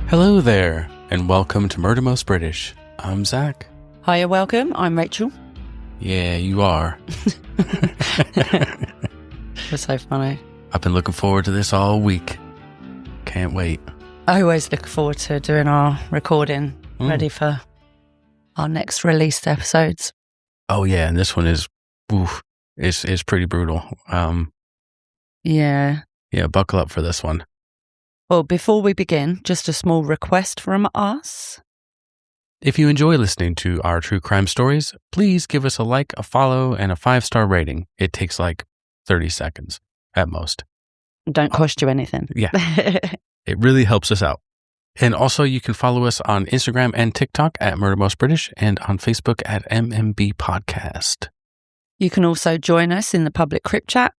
Hello there, and welcome to Murder Most British. I'm Zach. Hiya, welcome. I'm Rachel. Yeah, you are. You're so funny. I've been looking forward to this all week. Can't wait. I always look forward to doing our recording, ready for our next released episodes. Oh yeah, and this one is, it's pretty brutal. Yeah, buckle up for this one. Well, before we begin, just a small request from us. If you enjoy listening to our true crime stories, please give us a like, a follow, and a 5-star rating. It takes like 30 seconds at most. Don't cost you anything. Yeah, it really helps us out. And also you can follow us on Instagram and TikTok at Murder Most British and on Facebook at MMB Podcast. You can also join us in the public crypt chat,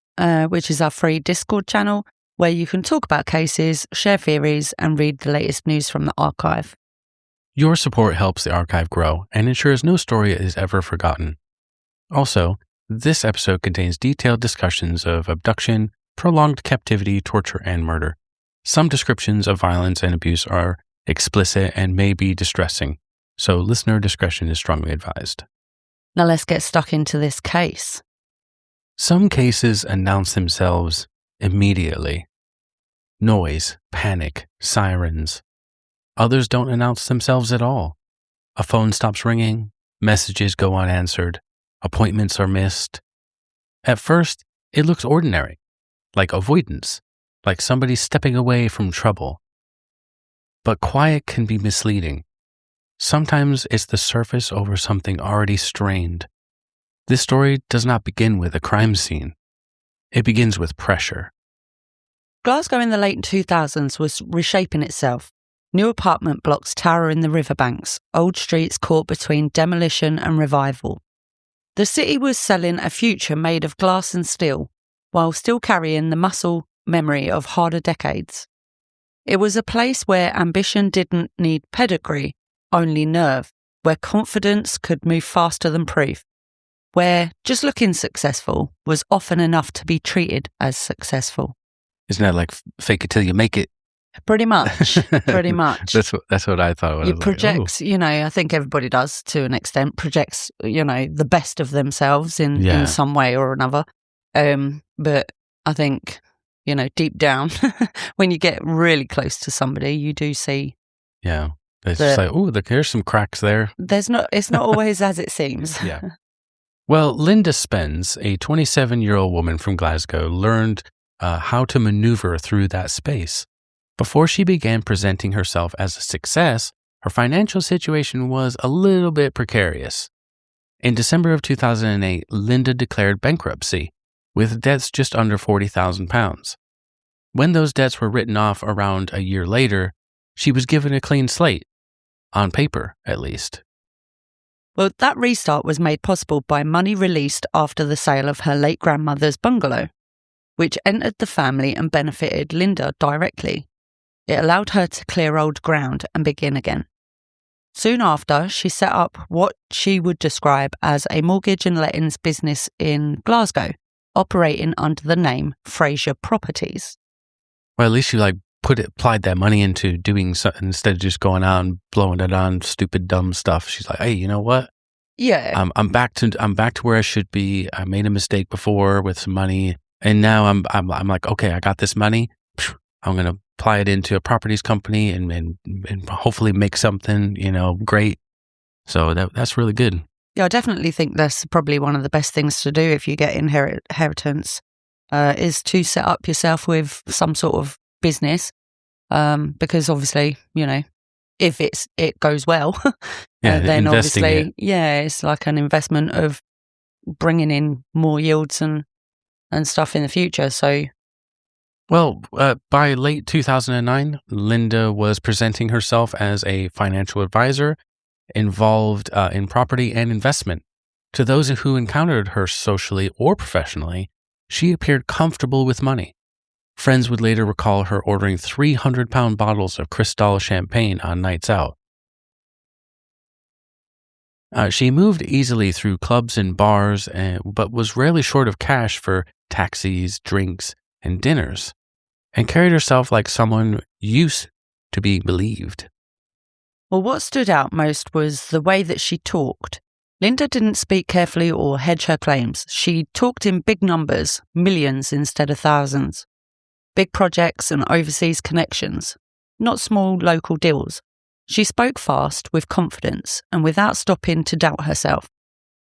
which is our free Discord channel, where you can talk about cases, share theories, and read the latest news from the archive. Your support helps the archive grow and ensures no story is ever forgotten. Also, this episode contains detailed discussions of abduction, prolonged captivity, torture, and murder. Some descriptions of violence and abuse are explicit and may be distressing, so listener discretion is strongly advised. Now let's get stuck into this case. Some cases announce themselves immediately. Noise, panic, sirens. Others don't announce themselves at all. A phone stops ringing, messages go unanswered, appointments are missed. At first, it looks ordinary, like avoidance, like somebody stepping away from trouble. But quiet can be misleading. Sometimes it's the surface over something already strained. This story does not begin with a crime scene. It begins with pressure. Glasgow in the late 2000s was reshaping itself. New apartment blocks tower in the riverbanks, old streets caught between demolition and revival. The city was selling a future made of glass and steel, while still carrying the muscle memory of harder decades. It was a place where ambition didn't need pedigree, only nerve, where confidence could move faster than proof, where just looking successful was often enough to be treated as successful. Isn't that like fake it till you make it? Pretty much. That's what I thought. You project, I think everybody does to an extent, projects, the best of themselves in some way or another. But I think, deep down, when you get really close to somebody, you do see. Yeah. It's just like, there's some cracks there. It's not always as it seems. Yeah. Well, Lynda Spence, a 27-year-old woman from Glasgow, learned how to maneuver through that space. Before she began presenting herself as a success, her financial situation was a little bit precarious. In December of 2008, Lynda declared bankruptcy, with debts just under £40,000. When those debts were written off around a year later, she was given a clean slate, on paper at least. Well, that restart was made possible by money released after the sale of her late grandmother's bungalow, which entered the family and benefited Lynda directly. It allowed her to clear old ground and begin again. Soon after, she set up what she would describe as a mortgage and lettings business in Glasgow, operating under the name Fraser Properties. Well, at least you applied that money into doing something instead of just going out and blowing it on stupid, dumb stuff. She's like, hey, you know what? Yeah. I'm back to where I should be. I made a mistake before with some money, and now I'm like, okay, I got this money. I'm gonna apply it into a properties company and hopefully make something, great. So that's really good. Yeah, I definitely think that's probably one of the best things to do if you get inheritance, is to set up yourself with some sort of business, because obviously, if it goes well, then obviously, it's like an investment of bringing in more yields and stuff in the future. So. Well, by late 2009, Lynda was presenting herself as a financial advisor involved in property and investment. To those who encountered her socially or professionally, she appeared comfortable with money. Friends would later recall her ordering 300-pound bottles of Cristal champagne on nights out. She moved easily through clubs and bars, but was rarely short of cash for taxis, drinks, and dinners, and carried herself like someone used to be believed. Well, what stood out most was the way that she talked. Lynda didn't speak carefully or hedge her claims. She talked in big numbers, millions instead of thousands. Big projects and overseas connections, not small local deals. She spoke fast, with confidence, and without stopping to doubt herself.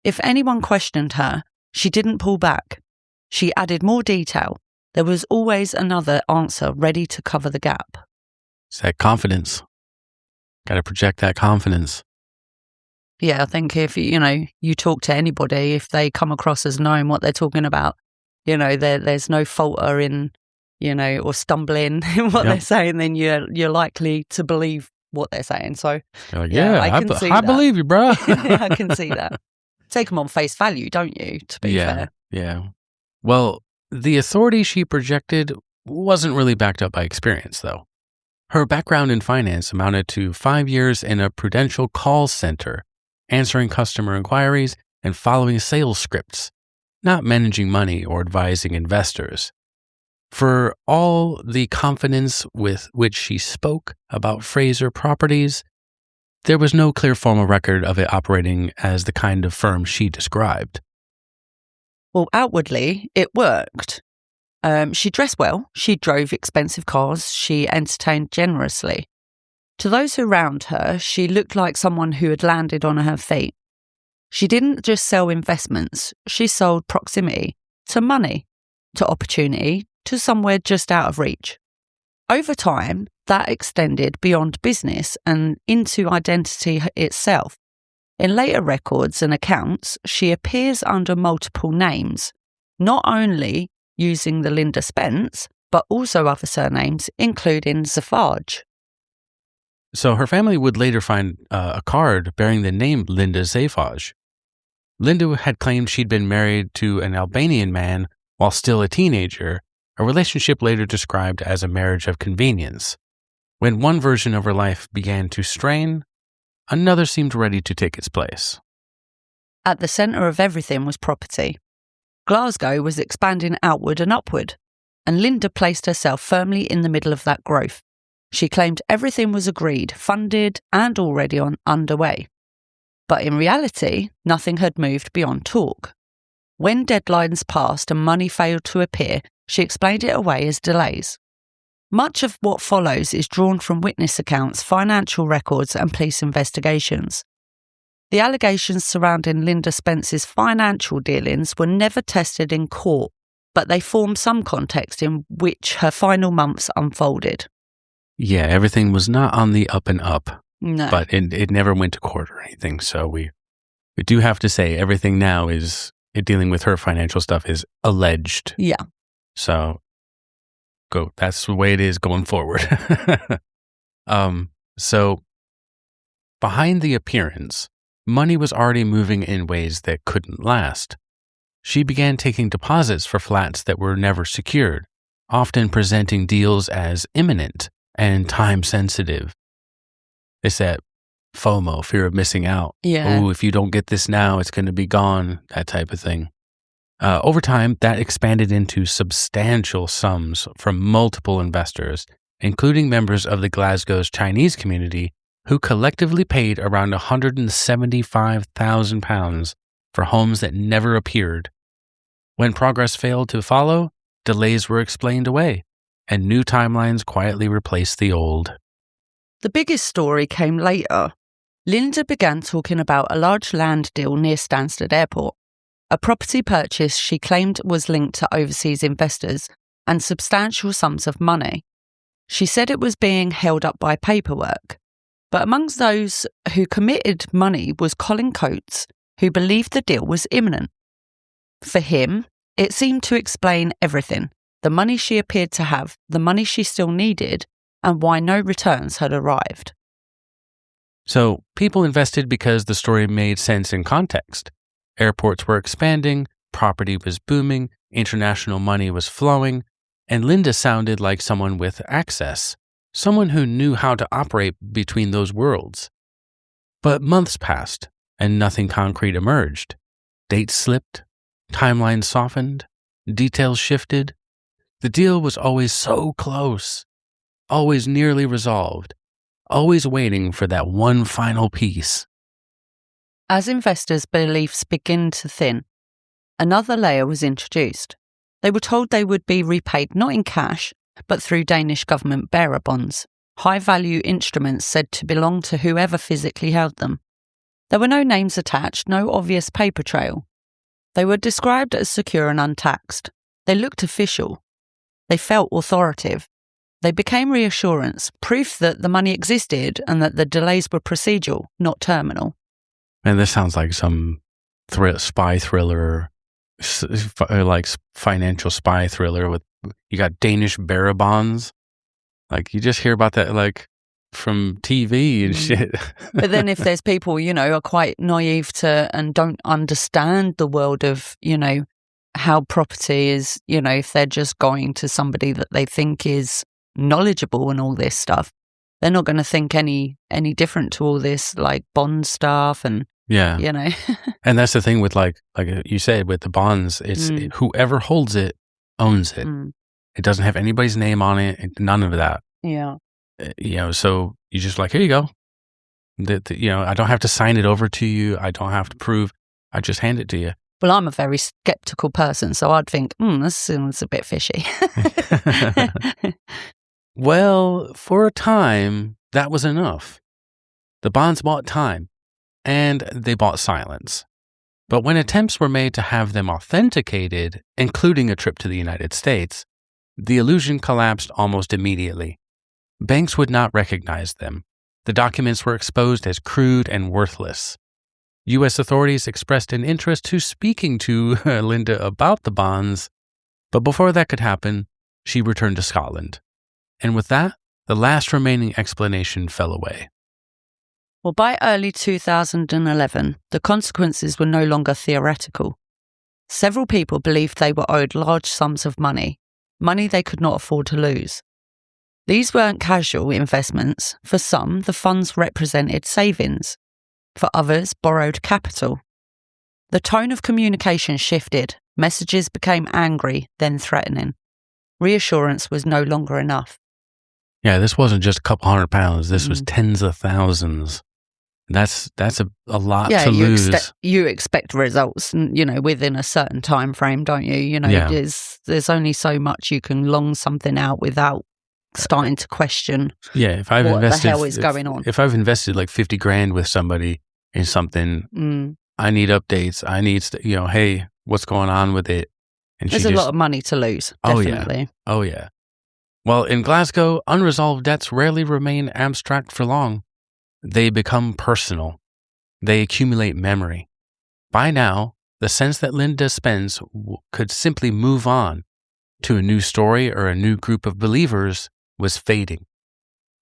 If anyone questioned her, she didn't pull back. She added more detail. There was always another answer ready to cover the gap. It's that confidence. Got to project that confidence. Yeah, I think if, you talk to anybody, if they come across as knowing what they're talking about, there's no falter in, or stumbling in what they're saying, then you're likely to believe what they're saying. So, you're like, I believe you, bro. I can see that. Take them on face value, don't you, to be fair? Yeah. Well, the authority she projected wasn't really backed up by experience, though. Her background in finance amounted to 5 years in a prudential call center, answering customer inquiries and following sales scripts, not managing money or advising investors. For all the confidence with which she spoke about Fraser Properties, there was no clear formal record of it operating as the kind of firm she described. Well, outwardly, it worked. She dressed well, she drove expensive cars, she entertained generously. To those around her, she looked like someone who had landed on her feet. She didn't just sell investments, she sold proximity to money, to opportunity, to somewhere just out of reach. Over time, that extended beyond business and into identity itself. In later records and accounts, she appears under multiple names, not only using the Lynda Spence, but also other surnames, including Zafage. So her family would later find a card bearing the name Lynda Zafage. Lynda had claimed she'd been married to an Albanian man while still a teenager, a relationship later described as a marriage of convenience. When one version of her life began to strain, another seemed ready to take its place. At the centre of everything was property. Glasgow was expanding outward and upward, and Lynda placed herself firmly in the middle of that growth. She claimed everything was agreed, funded, and already underway. But in reality, nothing had moved beyond talk. When deadlines passed and money failed to appear, she explained it away as delays. Much of what follows is drawn from witness accounts, financial records, and police investigations. The allegations surrounding Lynda Spence's financial dealings were never tested in court, but they form some context in which her final months unfolded. Yeah, everything was not on the up and up, No. but it never went to court or anything. So we do have to say everything now is dealing with her financial stuff is alleged. Yeah. So that's the way it is going forward. So behind the appearance, money was already moving in ways that couldn't last. She began taking deposits for flats that were never secured, often presenting deals as imminent and time-sensitive. It's that FOMO, fear of missing out. Yeah. Oh, if you don't get this now, it's going to be gone, that type of thing. Over time, that expanded into substantial sums from multiple investors, including members of the Glasgow's Chinese community, who collectively paid around £175,000 for homes that never appeared. When progress failed to follow, delays were explained away, and new timelines quietly replaced the old. The biggest story came later. Lynda began talking about a large land deal near Stansted Airport, a property purchase she claimed was linked to overseas investors and substantial sums of money. She said it was being held up by paperwork. But amongst those who committed money was Colin, who believed the deal was imminent. For him, it seemed to explain everything: the money she appeared to have, the money she still needed, and why no returns had arrived. So people invested because the story made sense in context. Airports were expanding, property was booming, international money was flowing, and Lynda sounded like someone with access, someone who knew how to operate between those worlds. But months passed, and nothing concrete emerged. Dates slipped, timelines softened, details shifted. The deal was always so close. always nearly resolved, always waiting for that one final piece. As investors' beliefs begin to thin, another layer was introduced. They were told they would be repaid not in cash, but through Danish government bearer bonds, high-value instruments said to belong to whoever physically held them. There were no names attached, no obvious paper trail. They were described as secure and untaxed. They looked official. They felt authoritative. They became reassurance, proof that the money existed and that the delays were procedural, not terminal. And this sounds like some spy thriller, like financial spy thriller with, you got Danish bearer bonds. Like, you just hear about that, like, from TV and shit. But then if there's people, are quite naive to and don't understand the world of, how property is, if they're just going to somebody that they think is knowledgeable and all this stuff, they're not going to think any different to all this, like, bond stuff and, And that's the thing with, like you said, with the bonds, it's whoever holds it owns it. It doesn't have anybody's name on it, none of that. Yeah. So you just like, here you go. I don't have to sign it over to you. I don't have to prove. I just hand it to you. Well, I'm a very skeptical person, so I'd think, this seems a bit fishy. Well, for a time, that was enough. The bonds bought time, and they bought silence. But when attempts were made to have them authenticated, including a trip to the United States, the illusion collapsed almost immediately. Banks would not recognize them. The documents were exposed as crude and worthless. U.S. authorities expressed an interest to speaking to Lynda about the bonds, but before that could happen, she returned to Scotland. And with that, the last remaining explanation fell away. Well, by early 2011, the consequences were no longer theoretical. Several people believed they were owed large sums of money they could not afford to lose. These weren't casual investments. For some, the funds represented savings. For others, borrowed capital. The tone of communication shifted. Messages became angry, then threatening. Reassurance was no longer enough. Yeah, this wasn't just a couple £100. This was tens of thousands. That's a lot to lose. You expect results, within a certain time frame, don't you? There's only so much you can long something out without starting to question. Yeah, if I've what invested, the hell is going on? If I've invested like $50,000 with somebody in something, I need updates. I need, hey, what's going on with it? And there's a lot of money to lose. Definitely. Oh yeah. Well, in Glasgow, unresolved debts rarely remain abstract for long. They become personal. They accumulate memory. By now, the sense that Lynda Spence could simply move on to a new story or a new group of believers was fading.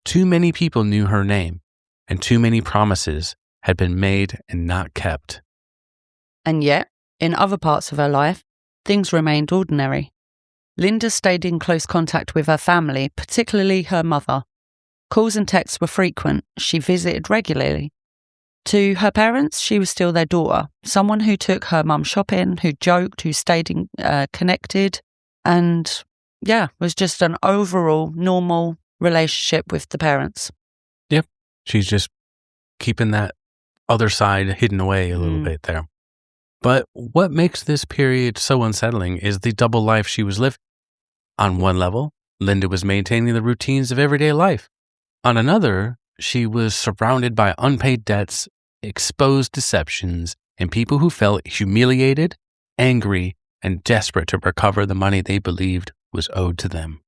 Too many people knew her name, and too many promises had been made and not kept. And yet, in other parts of her life, things remained ordinary. Lynda stayed in close contact with her family, particularly her mother. Calls and texts were frequent. She visited regularly. To her parents, she was still their daughter, someone who took her mum shopping, who joked, who stayed connected, and was just an overall normal relationship with the parents. Yep. She's just keeping that other side hidden away a little bit there. But what makes this period so unsettling is the double life she was living. On one level, Lynda was maintaining the routines of everyday life. On another, she was surrounded by unpaid debts, exposed deceptions, and people who felt humiliated, angry, and desperate to recover the money they believed was owed to them.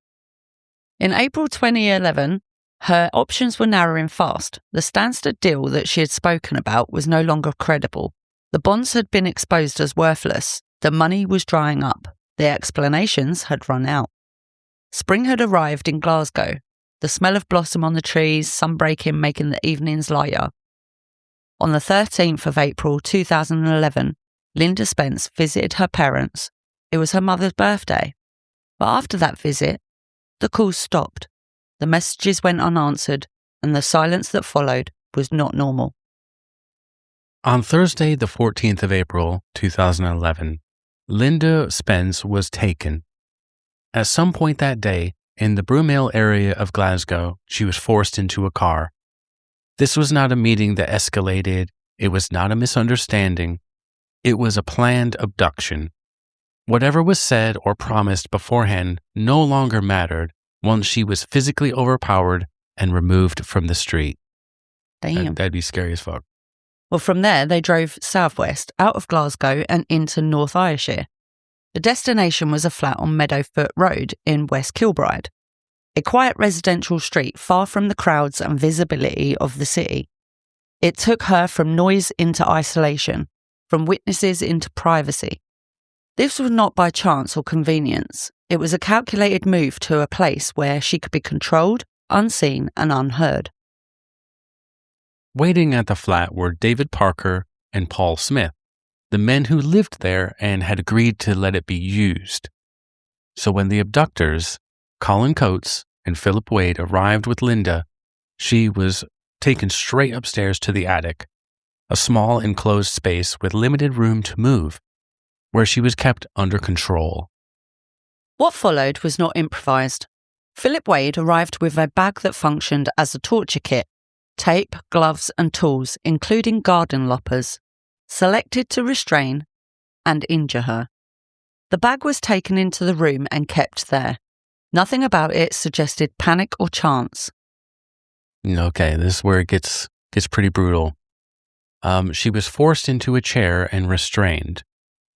In April 2011, her options were narrowing fast. The Stansted deal that she had spoken about was no longer credible. The bonds had been exposed as worthless. The money was drying up. The explanations had run out. Spring had arrived in Glasgow. The smell of blossom on the trees, sunbreaking making the evenings lighter. On the 13th of April 2011, Lynda Spence visited her parents. It was her mother's birthday. But after that visit, the calls stopped. The messages went unanswered, and the silence that followed was not normal. On Thursday, the 14th of April 2011, Lynda Spence was taken. At some point that day, in the Broomhill area of Glasgow, she was forced into a car. This was not a meeting that escalated. It was not a misunderstanding. It was a planned abduction. Whatever was said or promised beforehand no longer mattered once she was physically overpowered and removed from the street. Damn. That'd be scary as fuck. Well, from there, they drove southwest, out of Glasgow and into North Ayrshire. The destination was a flat on Meadowfoot Road in West Kilbride, a quiet residential street far from the crowds and visibility of the city. It took her from noise into isolation, from witnesses into privacy. This was not by chance or convenience. It was a calculated move to a place where she could be controlled, unseen and unheard. Waiting at the flat were David Parker and Paul Smith, the men who lived there and had agreed to let it be used. So when the abductors, Colin Coates and Philip Wade, arrived with Lynda, she was taken straight upstairs to the attic, a small enclosed space with limited room to move, where she was kept under control. What followed was not improvised. Philip Wade arrived with a bag that functioned as a torture kit, tape, gloves and tools, including garden loppers, selected to restrain and injure her. The bag was taken into the room and kept there. Nothing about it suggested panic or chance. Okay, this is where it gets pretty brutal. She was forced into a chair and restrained.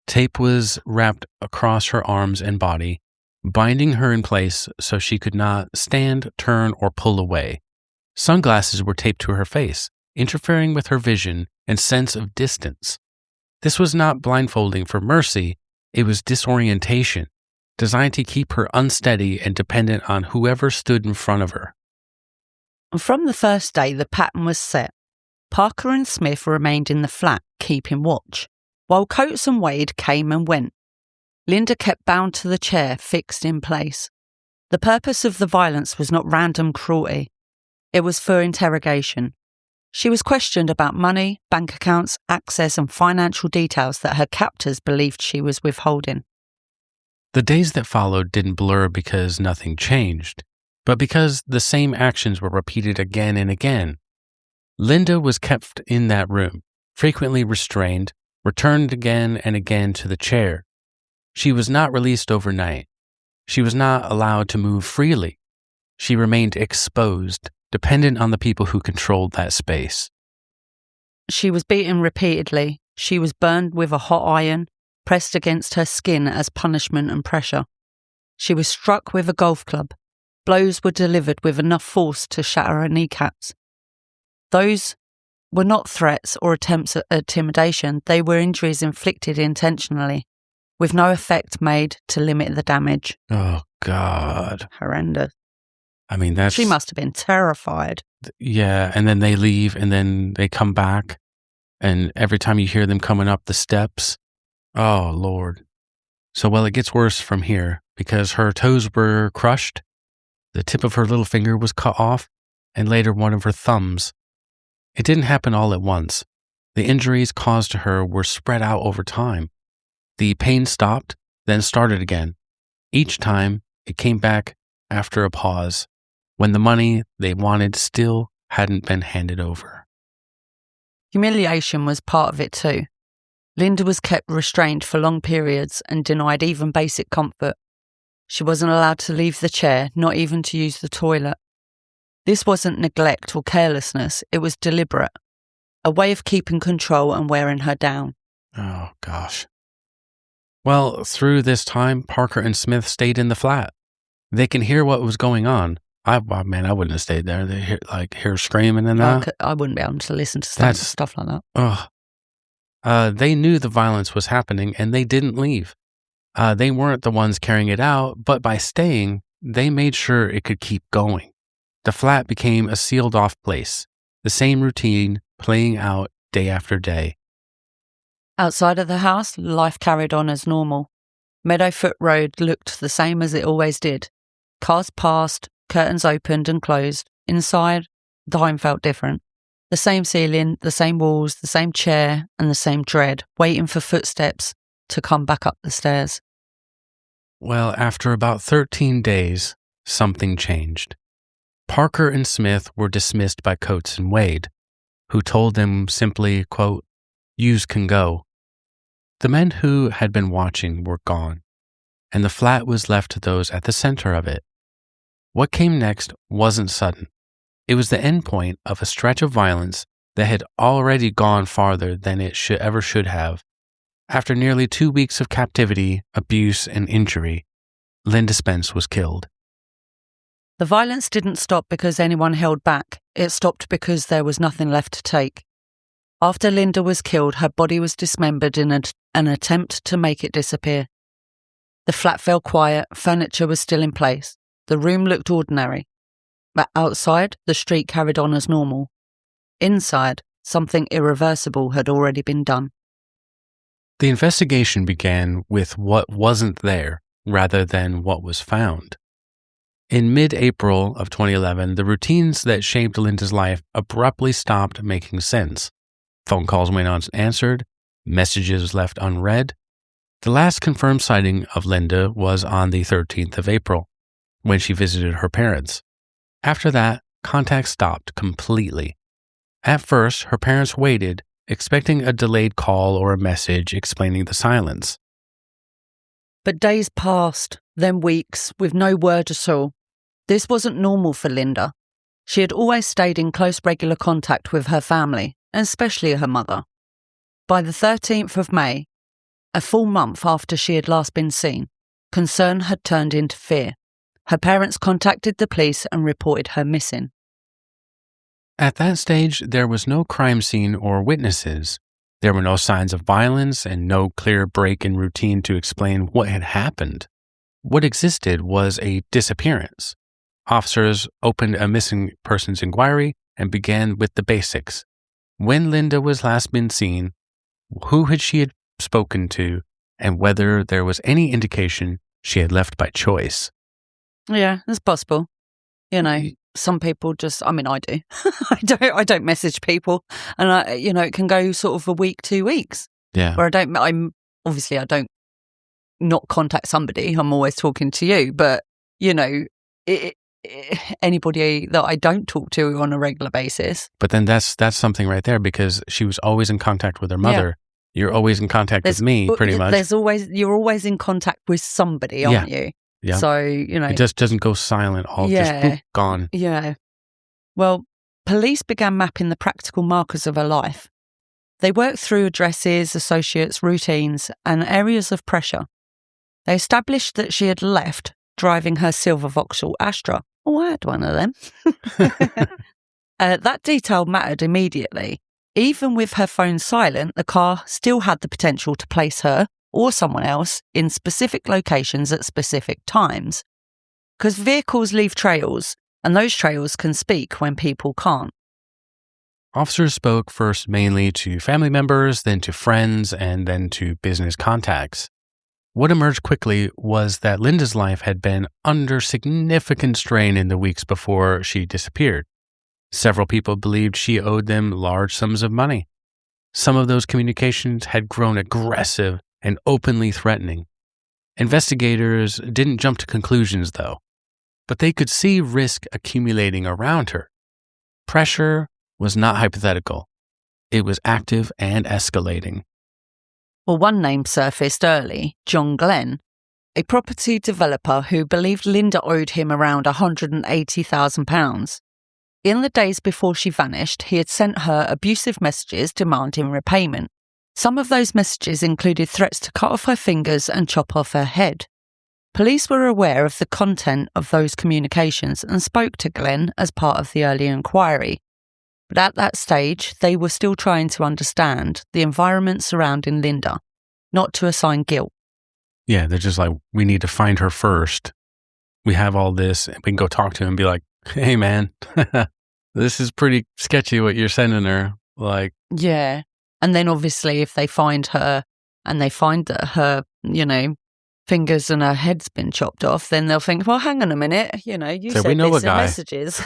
Tape was wrapped across her arms and body, binding her in place so she could not stand, turn, or pull away. Sunglasses were taped to her face, interfering with her vision and sense of distance. This was not blindfolding for mercy, it was disorientation, designed to keep her unsteady and dependent on whoever stood in front of her. From the first day, the pattern was set. Parker and Smith remained in the flat, keeping watch, while Coates and Wade came and went. Lynda kept bound to the chair, fixed in place. The purpose of the violence was not random cruelty. It was for interrogation. She was questioned about money, bank accounts, access and financial details that her captors believed she was withholding. The days that followed didn't blur because nothing changed, but because the same actions were repeated again and again. Lynda was kept in that room, frequently restrained, returned again and again to the chair. She was not released overnight. She was not allowed to move freely. She remained exposed, dependent on the people who controlled that space. She was beaten repeatedly. She was burned with a hot iron, pressed against her skin as punishment and pressure. She was struck with a golf club. Blows were delivered with enough force to shatter her kneecaps. Those were not threats or attempts at intimidation. They were injuries inflicted intentionally, with no effect made to limit the damage. Oh, God. Horrendous. I mean, that's... She must have been terrified. Yeah, and then they leave, and then they come back, and every time you hear them coming up the steps, oh, Lord. So, well, it gets worse from here, because her toes were crushed, the tip of her little finger was cut off, and later one of her thumbs. It didn't happen all at once. The injuries caused to her were spread out over time. The pain stopped, then started again. Each time, it came back after a pause, when the money they wanted still hadn't been handed over. Humiliation was part of it too. Lynda was kept restrained for long periods and denied even basic comfort. She wasn't allowed to leave the chair, not even to use the toilet. This wasn't neglect or carelessness, it was deliberate, a way of keeping control and wearing her down. Oh, gosh. Well, through this time, Parker and Smith stayed in the flat. They can hear what was going on. I wouldn't have stayed there. They hear screaming and that. I wouldn't be able to listen to stuff like that. They knew the violence was happening and they didn't leave. They weren't the ones carrying it out, but by staying, they made sure it could keep going. The flat became a sealed-off place, the same routine playing out day after day. Outside of the house, life carried on as normal. Meadowfoot Road looked the same as it always did. Cars passed, curtains opened and closed. Inside, the home felt different. The same ceiling, the same walls, the same chair, and the same dread, waiting for footsteps to come back up the stairs. Well, after about 13 days, something changed. Parker and Smith were dismissed by Coates and Wade, who told them simply, quote, "Yous can go." The men who had been watching were gone, and the flat was left to those at the center of it. What came next wasn't sudden. It was the end point of a stretch of violence that had already gone farther than it should have. After nearly 2 weeks of captivity, abuse, and injury, Lynda Spence was killed. The violence didn't stop because anyone held back. It stopped because there was nothing left to take. After Lynda was killed, her body was dismembered in an attempt to make it disappear. The flat fell quiet, furniture was still in place. The room looked ordinary. But outside, the street carried on as normal. Inside, something irreversible had already been done. The investigation began with what wasn't there rather than what was found. In mid-April of 2011, the routines that shaped Lynda's life abruptly stopped making sense. Phone calls went unanswered, messages left unread. The last confirmed sighting of Lynda was on the 13th of April, when she visited her parents. After that, contact stopped completely. At first, her parents waited, expecting a delayed call or a message explaining the silence. But days passed, then weeks, with no word at all. This wasn't normal for Lynda. She had always stayed in close regular contact with her family, and especially her mother. By the 13th of May, a full month after she had last been seen, concern had turned into fear. Her parents contacted the police and reported her missing. At that stage, there was no crime scene or witnesses. There were no signs of violence and no clear break in routine to explain what had happened. What existed was a disappearance. Officers opened a missing persons inquiry and began with the basics. When Lynda was last been seen, who had she spoken to, and whether there was any indication she had left by choice. Yeah, it's possible. You know, some people just, I mean, I do. I don't message people, and it can go sort of a week, 2 weeks. Yeah. Where I don't not contact somebody. I'm always talking to you, but anybody that I don't talk to on a regular basis. But then that's something right there, because she was always in contact with her mother. Yeah. You're always in contact with me, pretty much. You're always in contact with somebody, aren't you? Yeah. So, it just doesn't go silent, just gone. Yeah. Well, police began mapping the practical markers of her life. They worked through addresses, associates, routines, and areas of pressure. They established that she had left driving her silver Vauxhall Astra. Oh, I had one of them. That detail mattered immediately. Even with her phone silent, the car still had the potential to place her or someone else in specific locations at specific times. Because vehicles leave trails, and those trails can speak when people can't. Officers spoke first mainly to family members, then to friends, and then to business contacts. What emerged quickly was that Lynda's life had been under significant strain in the weeks before she disappeared. Several people believed she owed them large sums of money. Some of those communications had grown aggressive and openly threatening. Investigators didn't jump to conclusions, though, but they could see risk accumulating around her. Pressure was not hypothetical. It was active and escalating. Well, one name surfaced early, John Glenn, a property developer who believed Lynda owed him around £180,000. In the days before she vanished, he had sent her abusive messages demanding repayment. Some of those messages included threats to cut off her fingers and chop off her head. Police were aware of the content of those communications and spoke to Glenn as part of the early inquiry. But at that stage, they were still trying to understand the environment surrounding Lynda, not to assign guilt. Yeah, they're just like, we need to find her first. We have all this, and we can go talk to him and be like, hey, man, this is pretty sketchy what you're sending her. Like, yeah. And then obviously if they find her and they find that her, fingers and her head's been chopped off, then they'll think, well, hang on a minute, you so said this in messages,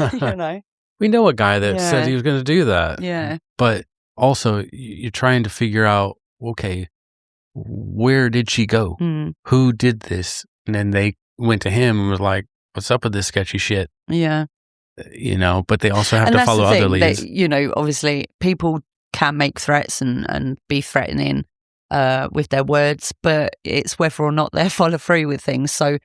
We know a guy that said he was going to do that. Yeah. But also you're trying to figure out, okay, where did she go? Who did this? And then they went to him and was like, what's up with this sketchy shit? Yeah. But they also have And to that's follow the thing, other leads. that, obviously people can make threats and be threatening with their words, but it's whether or not they follow through with things. So,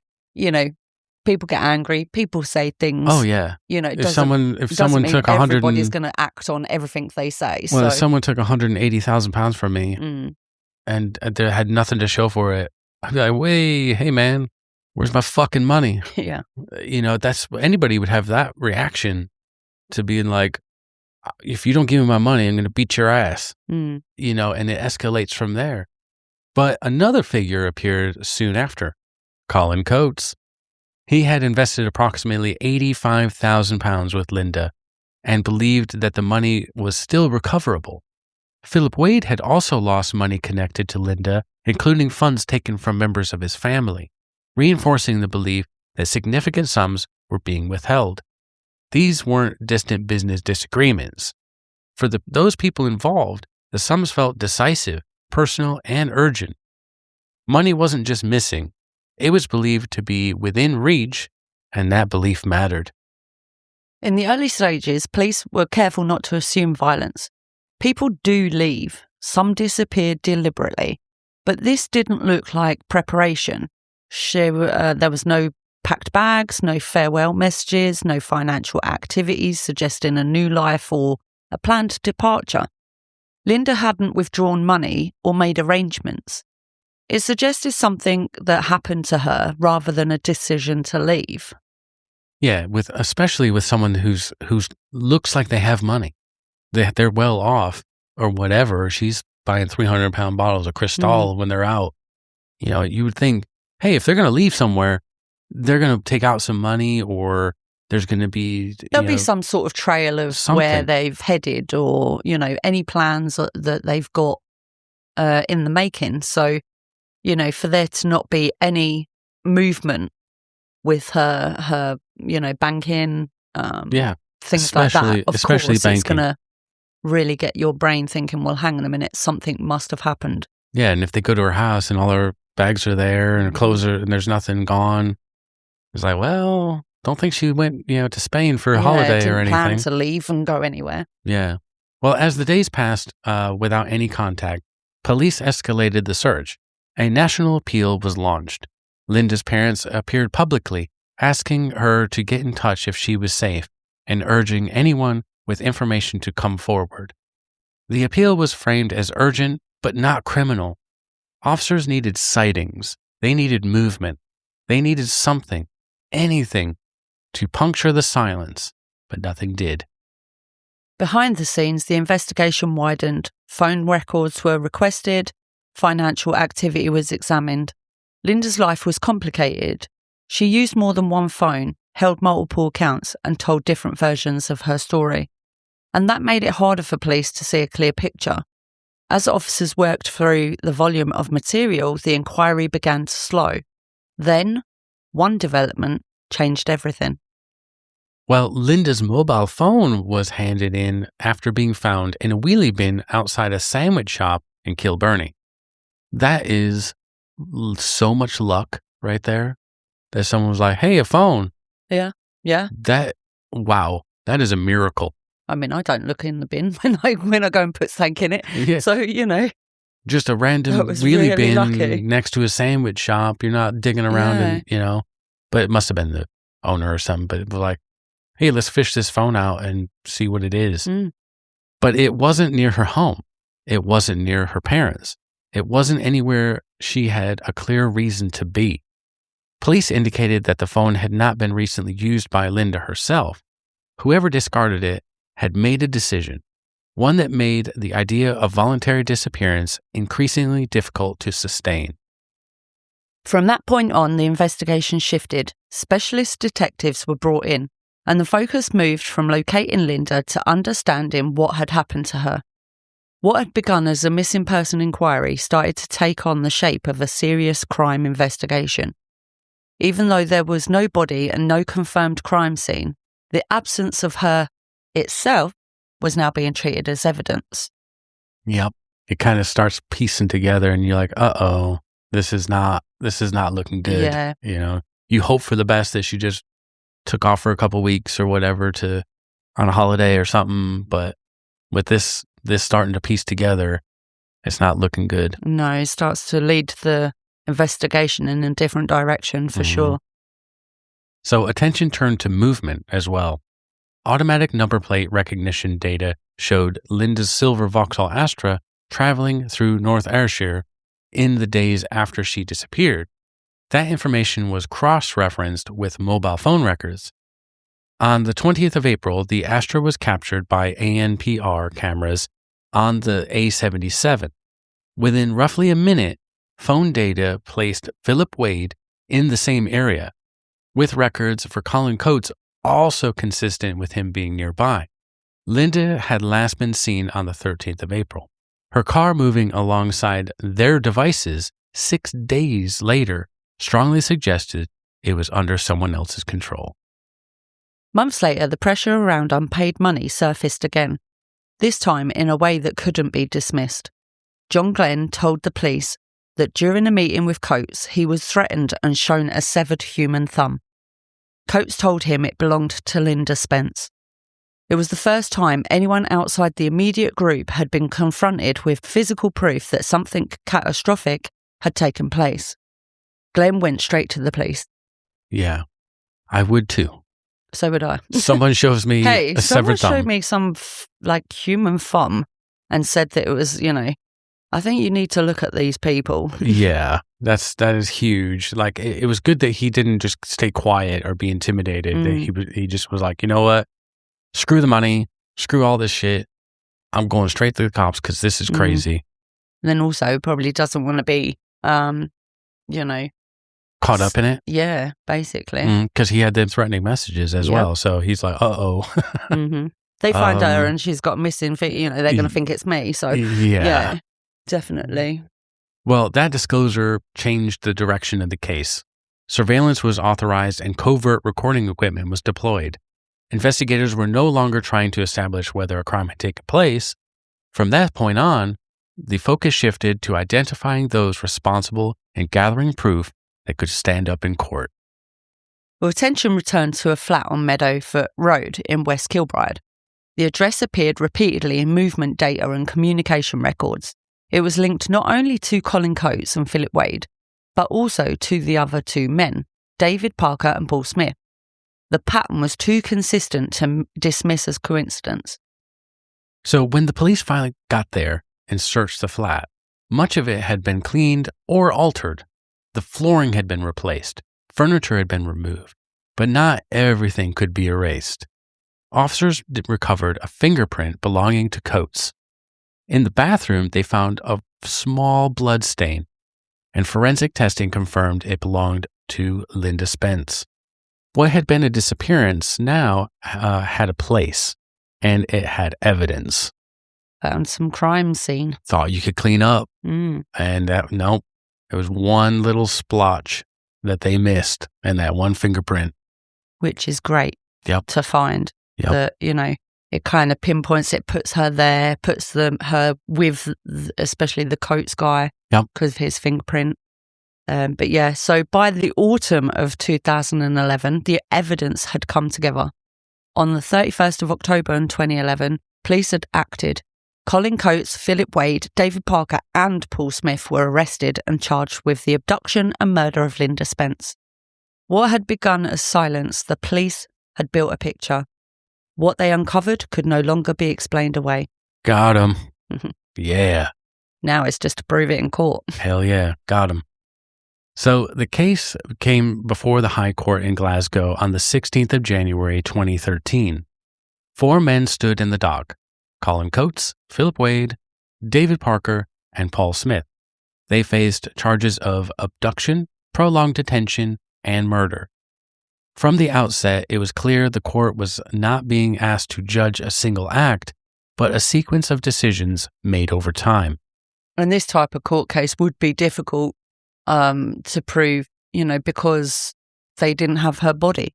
people get angry, people say things. Oh yeah. If someone took everybody's going to act on everything they say. Well, if someone took 180,000 pounds from me and they had nothing to show for it, I'd be like, hey man, where's my fucking money? Yeah. That's anybody would have that reaction to being like, if you don't give me my money, I'm going to beat your ass. And it escalates from there. But another figure appeared soon after, Colin Coates. He had invested approximately 85,000 pounds with Lynda and believed that the money was still recoverable. Philip Wade had also lost money connected to Lynda, including funds taken from members of his family, reinforcing the belief that significant sums were being withheld. These weren't distant business disagreements. For those people involved, the sums felt decisive, personal, and urgent. Money wasn't just missing. It was believed to be within reach, and that belief mattered. In the early stages, police were careful not to assume violence. People do leave. Some disappeared deliberately. But this didn't look like preparation. There was no packed bags, no farewell messages, no financial activities suggesting a new life or a planned departure. Lynda hadn't withdrawn money or made arrangements. It suggested something that happened to her rather than a decision to leave. Yeah, especially with someone who's looks like they have money. They're well off or whatever. She's buying 300-pound bottles of Cristal when they're out. You would think, hey, if they're going to leave somewhere, they're going to take out some money, or there's going to be... There'll be some sort of trail of where they've headed, or, any plans that they've got in the making. So, for there to not be any movement with her banking, things like that, of course, banking. It's going to really get your brain thinking, well, hang on a minute, something must have happened. Yeah, and if they go to her house and all her bags are there and her clothes are, and there's nothing gone, it's like, well, don't think she went, to Spain for a holiday or anything. Plan to leave and go anywhere. Yeah. Well, as the days passed without any contact, police escalated the search. A national appeal was launched. Lynda's parents appeared publicly, asking her to get in touch if she was safe and urging anyone with information to come forward. The appeal was framed as urgent but not criminal. Officers needed sightings. They needed movement. They needed something, anything, to puncture the silence, but nothing did. Behind the scenes, the investigation widened. Phone records were requested. Financial activity was examined. Lynda's life was complicated. She used more than one phone, held multiple accounts, and told different versions of her story. And that made it harder for police to see a clear picture. As officers worked through the volume of material, the inquiry began to slow. Then, one development changed everything. Well, Lynda's mobile phone was handed in after being found in a wheelie bin outside a sandwich shop in Kilbirnie. That is so much luck right there that someone was like, hey, a phone. Yeah. Wow, that is a miracle. I mean, I don't look in the bin when I go and put something in it. Yeah. So, just a random wheelie really bin lucky. Next to a sandwich shop. You're not digging around and, but it must have been the owner or something. But it was like, hey, let's fish this phone out and see what it is. But it wasn't near her home. It wasn't near her parents. It wasn't anywhere she had a clear reason to be. Police indicated that the phone had not been recently used by Lynda herself. Whoever discarded it had made a decision, one that made the idea of voluntary disappearance increasingly difficult to sustain. From that point on, the investigation shifted. Specialist detectives were brought in, and the focus moved from locating Lynda to understanding what had happened to her. What had begun as a missing person inquiry started to take on the shape of a serious crime investigation. Even though there was no body and no confirmed crime scene, the absence of her itself was now being treated as evidence. Yep. It kind of starts piecing together and you're like, uh-oh, this is not looking good. Yeah. You hope for the best that she just took off for a couple weeks or whatever on a holiday or something. But with this starting to piece together, it's not looking good. No, it starts to lead the investigation in a different direction for sure. So attention turned to movement as well. Automatic number plate recognition data showed Lynda's silver Vauxhall Astra traveling through North Ayrshire in the days after she disappeared. That information was cross-referenced with mobile phone records. On the 20th of April, the Astra was captured by ANPR cameras on the A77. Within roughly a minute, phone data placed Philip Wade in the same area, with records for Colin Coates also consistent with him being nearby. Lynda had last been seen on the 13th of April. Her car moving alongside their devices 6 days later strongly suggested it was under someone else's control. Months later, the pressure around unpaid money surfaced again, this time in a way that couldn't be dismissed. John Glenn told the police that during a meeting with Coates, he was threatened and shown a severed human thumb. Coates told him it belonged to Lynda Spence. It was the first time anyone outside the immediate group had been confronted with physical proof that something catastrophic had taken place. Glenn went straight to the police. Yeah, I would too. So would I. Someone shows me hey, a severed thumb. Someone showed me some human thumb and said that it was, I think you need to look at these people. Yeah, that is huge. Like it was good that he didn't just stay quiet or be intimidated. That he just was like, you know what? Screw the money. Screw all this shit. I'm going straight to the cops because this is crazy. And then also probably doesn't want to be, caught up in it. Yeah, basically. Because he had them threatening messages as well. So he's like, uh-oh. They find her and she's got missing thing. They're going to think it's me. So yeah, definitely. Well, that disclosure changed the direction of the case. Surveillance was authorized and covert recording equipment was deployed. Investigators were no longer trying to establish whether a crime had taken place. From that point on, the focus shifted to identifying those responsible and gathering proof that could stand up in court. Well, attention returned to a flat on Meadowfoot Road in West Kilbride. The address appeared repeatedly in movement data and communication records. It was linked not only to Colin Coates and Philip Wade, but also to the other two men, David Parker and Paul Smith. The pattern was too consistent to dismiss as coincidence. So when the police finally got there and searched the flat, much of it had been cleaned or altered. The flooring had been replaced, furniture had been removed, but not everything could be erased. Officers recovered a fingerprint belonging to Coates. In the bathroom, they found a small blood stain, and forensic testing confirmed it belonged to Lynda Spence. What had been a disappearance now had a place, and it had evidence. Found some crime scene. Thought you could clean up, and nope. There was one little splotch that they missed, and that one fingerprint. Which is great to find. That, it kind of pinpoints it, puts her there, puts her with especially the Coates guy because of his fingerprint. But yeah, so by the autumn of 2011, the evidence had come together. On the 31st of October in 2011, police had acted. Colin Coates, Philip Wade, David Parker and Paul Smith were arrested and charged with the abduction and murder of Lynda Spence. What had begun as silence, the police had built a picture. What they uncovered could no longer be explained away. Got him. Yeah. Now it's just to prove it in court. Hell yeah, got him. So the case came before the High Court in Glasgow on the 16th of January 2013. 4 men stood in the dock: Colin Coates, Philip Wade, David Parker, and Paul Smith. They faced charges of abduction, prolonged detention, and murder. From the outset, it was clear the court was not being asked to judge a single act, but a sequence of decisions made over time. And this type of court case would be difficult to prove, because they didn't have her body.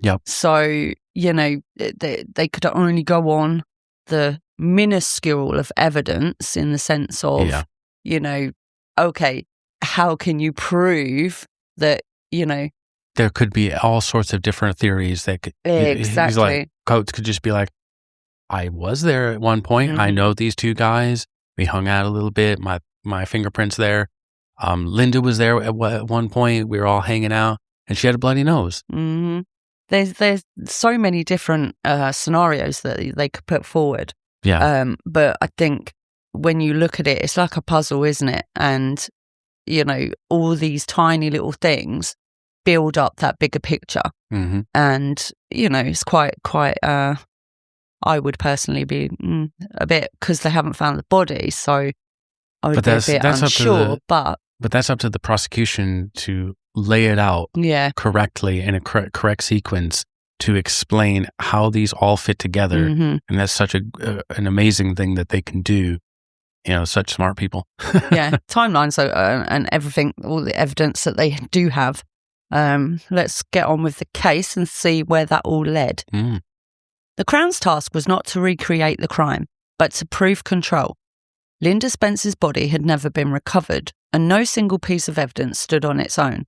Yep. So, they could only go on the minuscule of evidence in the sense of, okay, how can you prove that, there could be all sorts of different theories that could, Exactly. he's like, Coates could just be like, I was there at one point. I know these two guys. We hung out a little bit. My fingerprints there. Lynda was there at one point. We were all hanging out, and she had a bloody nose. Mm-hmm. There's so many different scenarios that they could put forward. Yeah. But I think when you look at it, it's like a puzzle, isn't it? And, you know, all these tiny little things build up that bigger picture. Mm-hmm. And, you know, it's quite I would personally be a bit, because they haven't found the body, so I would be a bit unsure. But that's up to the prosecution to lay it out correctly in a correct sequence to explain how these all fit together. And that's such an amazing thing that they can do. You know, such smart people. Yeah, timelines and everything, all the evidence that they do have. Let's get on with the case and see where that all led. The Crown's task was not to recreate the crime, but to prove control. Lynda Spence's body had never been recovered, and no single piece of evidence stood on its own.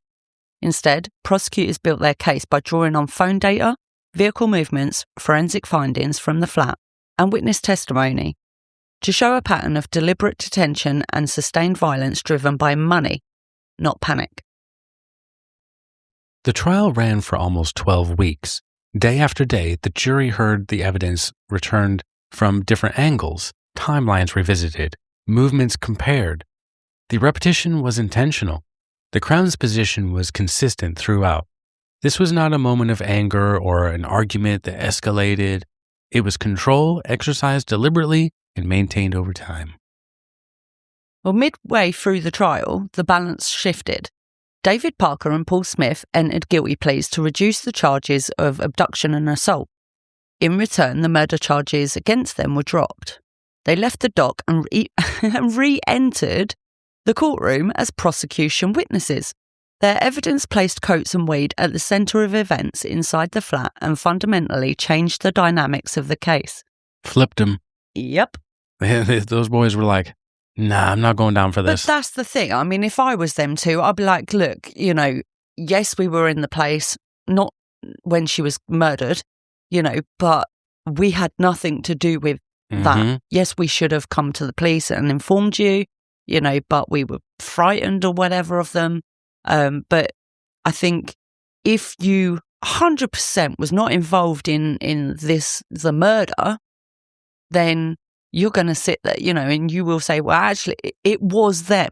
Instead, prosecutors built their case by drawing on phone data, vehicle movements, forensic findings from the flat, and witness testimony to show a pattern of deliberate detention and sustained violence driven by money, not panic. The trial ran for almost 12 weeks. Day after day, the jury heard the evidence returned from different angles, timelines revisited, movements compared. The repetition was intentional. The Crown's position was consistent throughout. This was not a moment of anger or an argument that escalated. It was control exercised deliberately and maintained over time. Well, midway through the trial, the balance shifted. David Parker and Paul Smith entered guilty pleas to reduce the charges of abduction and assault. In return, the murder charges against them were dropped. They left the dock and re-entered the courtroom as prosecution witnesses. Their evidence placed Coates and Wade at the centre of events inside the flat and fundamentally changed the dynamics of the case. Flipped them. Yep. Those boys were like, nah, I'm not going down for this. But that's the thing. I mean, if I was them too, I'd be like, look, you know, yes, we were in the place, not when she was murdered, you know, but we had nothing to do with that. Yes, we should have come to the police and informed you, you know, but we were frightened or whatever of them. But I think if you 100% was not involved in the murder, then you're going to sit there, you know, and you will say, well, actually, it was them.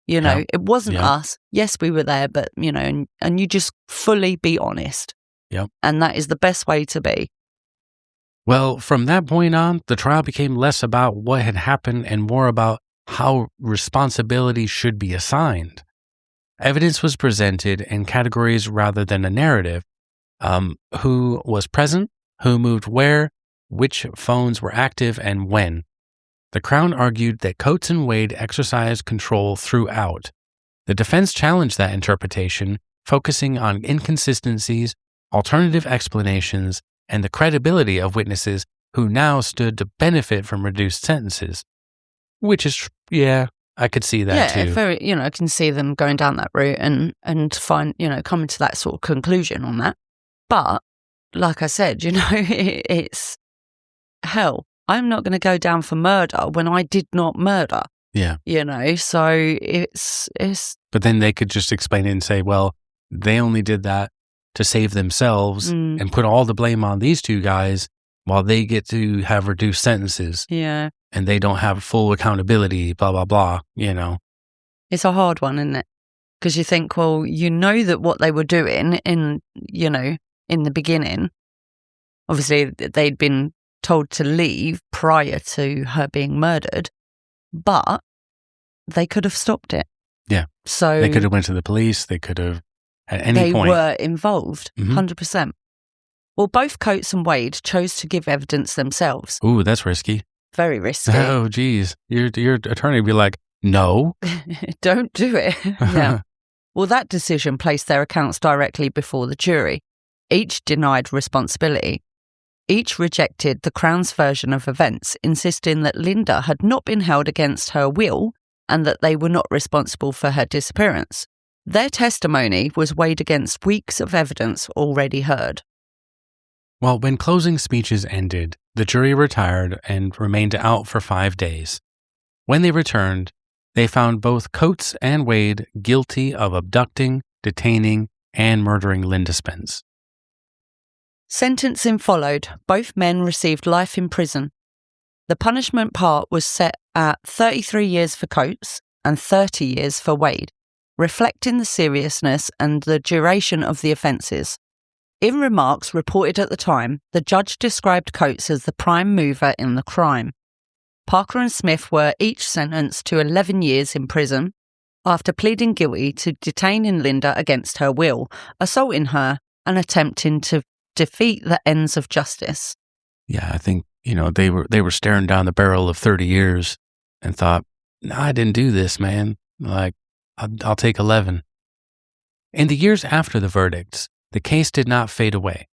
You know, it wasn't us. Yes, we were there, but, you know, and you just fully be honest. Yep. And that is the best way to be. Well, from that point on, the trial became less about what had happened and more about how responsibility should be assigned. Evidence was presented in categories rather than a narrative. Who was present, who moved where, which phones were active, and when. The Crown argued that Coates and Wade exercised control throughout. The defense challenged that interpretation, focusing on inconsistencies, alternative explanations, and the credibility of witnesses who now stood to benefit from reduced sentences. Which is, I could see that too. Very, you know, I can see them going down that route and find, you know, coming to that sort of conclusion on that. But, like I said, you know, it's hell. I'm not going to go down for murder when I did not murder. Yeah. You know, so it's. But then they could just explain it and say, well, they only did that to save themselves and put all the blame on these two guys while they get to have reduced sentences. Yeah. And they don't have full accountability, blah, blah, blah, you know. It's a hard one, isn't it? Because you think, well, you know that what they were doing in the beginning, obviously they'd been told to leave prior to her being murdered, but they could have stopped it. Yeah. So they could have went to the police. They could have, at any point. They were involved, 100%. Well, both Coates and Wade chose to give evidence themselves. Ooh, that's risky. Very risky. Oh, geez. Your attorney would be like, no. Don't do it. Yeah. Well, that decision placed their accounts directly before the jury. Each denied responsibility. Each rejected the Crown's version of events, insisting that Lynda had not been held against her will and that they were not responsible for her disappearance. Their testimony was weighed against weeks of evidence already heard. Well, when closing speeches ended, the jury retired and remained out for 5 days. When they returned, they found both Coates and Wade guilty of abducting, detaining, and murdering Lynda Spence. Sentencing followed. Both men received life in prison. The punishment part was set at 33 years for Coates and 30 years for Wade, reflecting the seriousness and the duration of the offences. In remarks reported at the time, the judge described Coates as the prime mover in the crime. Parker and Smith were each sentenced to 11 years in prison after pleading guilty to detaining Lynda against her will, assaulting her, and attempting to defeat the ends of justice. Yeah, I think, they were staring down the barrel of 30 years and thought, "No, I didn't do this, man. I'll take 11. In the years after the verdicts, the case did not fade away.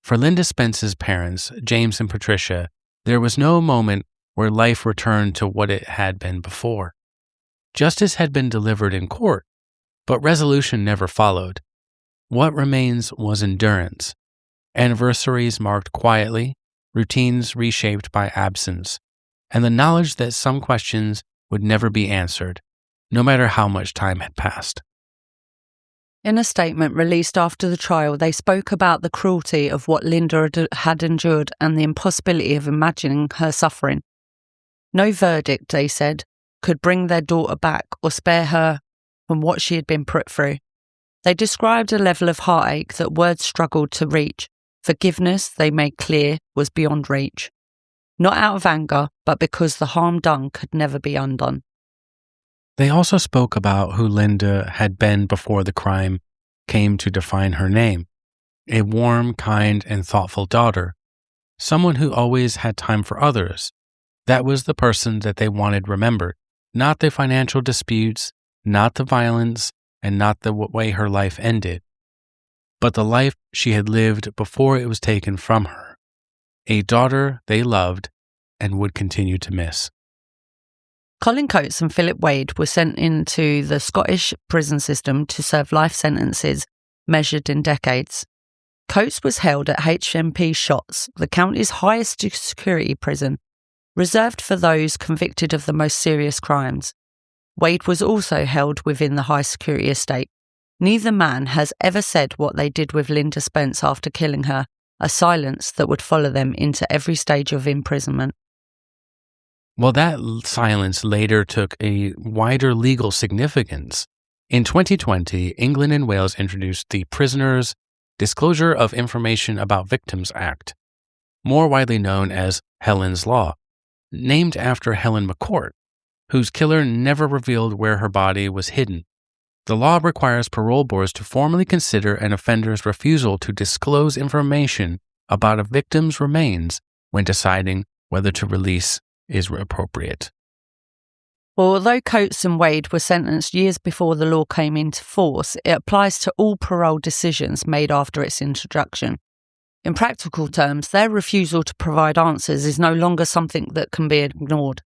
For Lynda Spence's parents, James and Patricia, there was no moment where life returned to what it had been before. Justice had been delivered in court, but resolution never followed. What remains was endurance. Anniversaries marked quietly, routines reshaped by absence, and the knowledge that some questions would never be answered, no matter how much time had passed. In a statement released after the trial, they spoke about the cruelty of what Lynda had endured and the impossibility of imagining her suffering. No verdict, they said, could bring their daughter back or spare her from what she had been put through. They described a level of heartache that words struggled to reach. Forgiveness, they made clear, was beyond reach. Not out of anger, but because the harm done could never be undone. They also spoke about who Lynda had been before the crime came to define her name. A warm, kind, and thoughtful daughter. Someone who always had time for others. That was the person that they wanted remembered. Not the financial disputes, not the violence, and not the way her life ended, but the life she had lived before it was taken from her. A daughter they loved and would continue to miss. Colin Coates and Philip Wade were sent into the Scottish prison system to serve life sentences measured in decades. Coates was held at HMP Shotts, the county's highest security prison, reserved for those convicted of the most serious crimes. Wade was also held within the high security estate. Neither man has ever said what they did with Lynda Spence after killing her, a silence that would follow them into every stage of imprisonment. Well, that silence later took a wider legal significance. In 2020, England and Wales introduced the Prisoners' Disclosure of Information About Victims Act, more widely known as Helen's Law, named after Helen McCourt, whose killer never revealed where her body was hidden. The law requires parole boards to formally consider an offender's refusal to disclose information about a victim's remains when deciding whether to release is appropriate. Well, although Coates and Wade were sentenced years before the law came into force, it applies to all parole decisions made after its introduction. In practical terms, their refusal to provide answers is no longer something that can be ignored.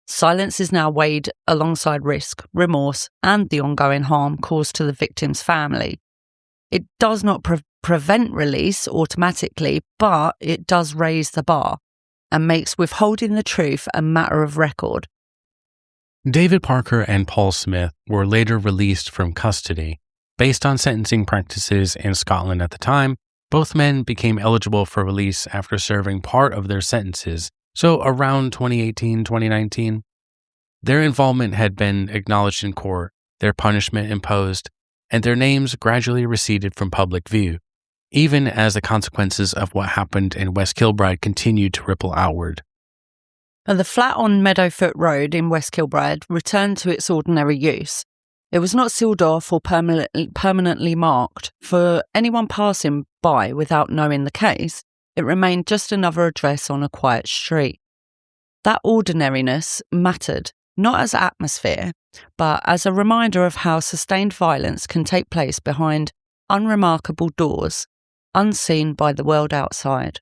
Silence is now weighed alongside risk, remorse, and the ongoing harm caused to the victim's family. It does not prevent release automatically, but it does raise the bar and makes withholding the truth a matter of record. David Parker and Paul Smith were later released from custody. Based on sentencing practices in Scotland at the time, both men became eligible for release after serving part of their sentences, so around 2018-2019. Their involvement had been acknowledged in court, their punishment imposed, and their names gradually receded from public view, even as the consequences of what happened in West Kilbride continued to ripple outward. And the flat on Meadowfoot Road in West Kilbride returned to its ordinary use. It was not sealed off or permanently marked. For anyone passing by without knowing the case, it remained just another address on a quiet street. That ordinariness mattered, not as atmosphere, but as a reminder of how sustained violence can take place behind unremarkable doors, unseen by the world outside.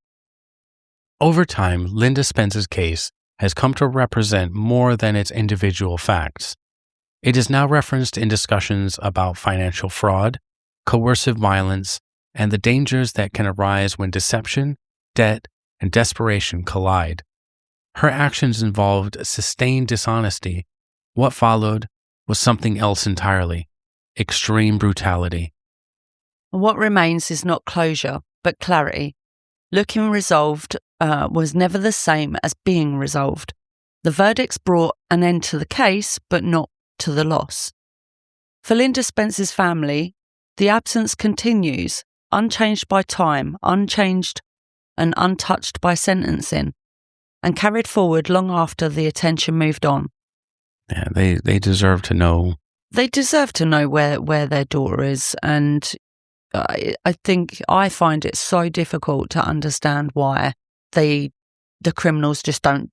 Over time, Lynda Spence's case has come to represent more than its individual facts. It is now referenced in discussions about financial fraud, coercive violence, and the dangers that can arise when deception, debt, and desperation collide. Her actions involved sustained dishonesty. What followed was something else entirely: extreme brutality. What remains is not closure, but clarity. Looking resolved was never the same as being resolved. The verdicts brought an end to the case, but not to the loss. For Lynda Spence's family, the absence continues, unchanged by time, unchanged and untouched by sentencing, and carried forward long after the attention moved on. Yeah, they deserve to know. They deserve to know where their daughter is, and I find it so difficult to understand why the criminals just don't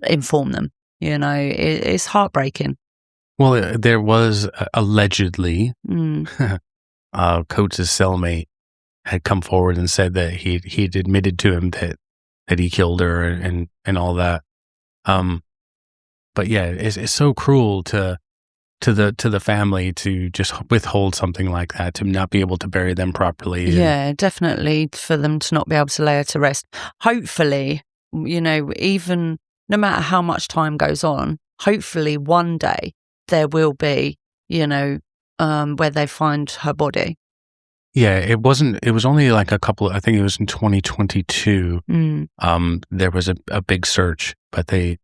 inform them. It's heartbreaking. Well, there was allegedly Coates' cellmate had come forward and said that he'd admitted to him that he killed her and all that. But yeah, it's so cruel to the family to just withhold something like that, to not be able to bury them properly. Yeah, definitely, for them to not be able to lay her to rest. Hopefully, even no matter how much time goes on, hopefully one day there will be, where they find her body. Yeah, it was only like a couple, I think it was in 2022. There was a big search, but they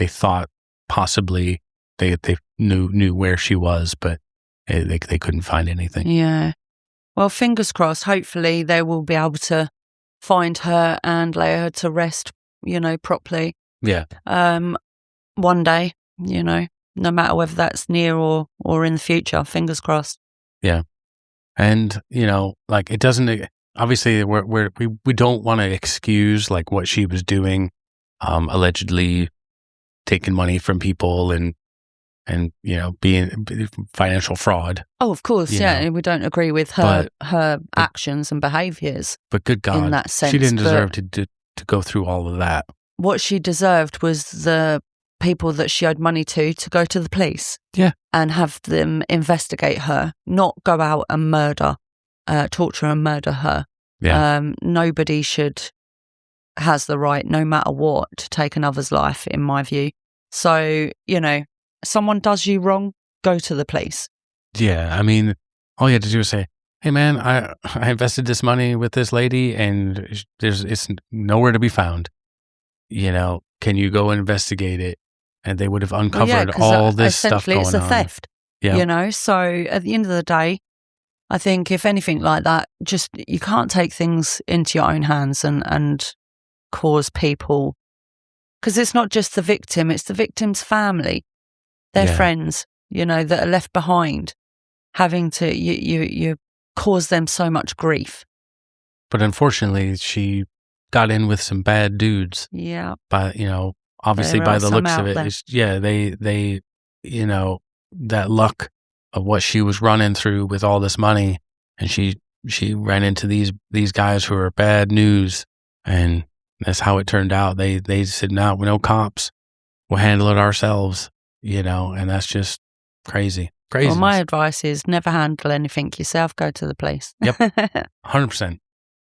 thought possibly they knew where she was, but they couldn't find anything. Yeah. Well, fingers crossed. Hopefully they will be able to find her and lay her to rest, properly. Yeah. One day, no matter whether that's near or in the future, fingers crossed. Yeah. And, like it doesn't, obviously we don't want to excuse like what she was doing, allegedly taking money from people and being financial fraud. Oh, of course. Yeah. We don't agree with her actions and behaviors. But good God, in that sense, she didn't deserve to go through all of that. What she deserved was the people that she owed money to go to the police. Yeah. And have them investigate her, not go out and torture and murder her. Yeah. Nobody has the right, no matter what, to take another's life, in my view. So, someone does you wrong, go to the police. Yeah. I mean, all you had to do is say, hey man, I invested this money with this lady and it's nowhere to be found. Can you go investigate it? And they would have uncovered all this stuff going on. Essentially, it's a theft. Yeah. So at the end of the day, I think if anything like that, just you can't take things into your own hands and cause people, because it's not just the victim, it's the victim's family, their friends, that are left behind, having to you cause them so much grief. But unfortunately, she got in with some bad dudes. Yeah. But obviously by the looks of it, they that luck of what she was running through with all this money, and she ran into these guys who are bad news, and that's how it turned out. They said, no, we're no cops, we'll handle it ourselves, and that's just crazy. Well, my advice is never handle anything yourself, go to the police. Yep. 100%.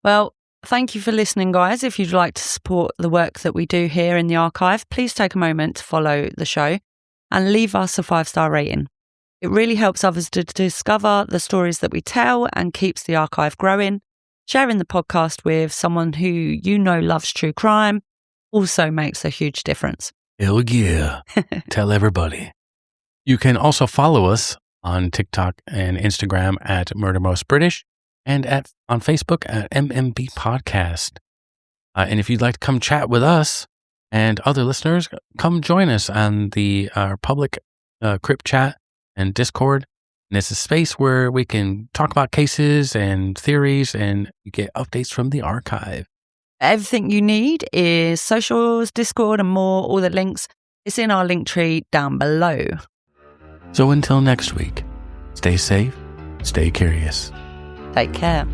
Well, thank you for listening, guys. If you'd like to support the work that we do here in the archive, please take a moment to follow the show and leave us a 5-star rating. It really helps others to discover the stories that we tell and keeps the archive growing. Sharing the podcast with someone who loves true crime also makes a huge difference. Hell yeah. Tell everybody. You can also follow us on TikTok and Instagram at MurderMostBritish and on Facebook at MMB Podcast. And if you'd like to come chat with us and other listeners, come join us on the public Crypt Chat and Discord. And it's a space where we can talk about cases and theories and get updates from the archive. Everything you need is socials, Discord, and more. All the links, it's in our link tree down below. So until next week, stay safe, stay curious. Take care.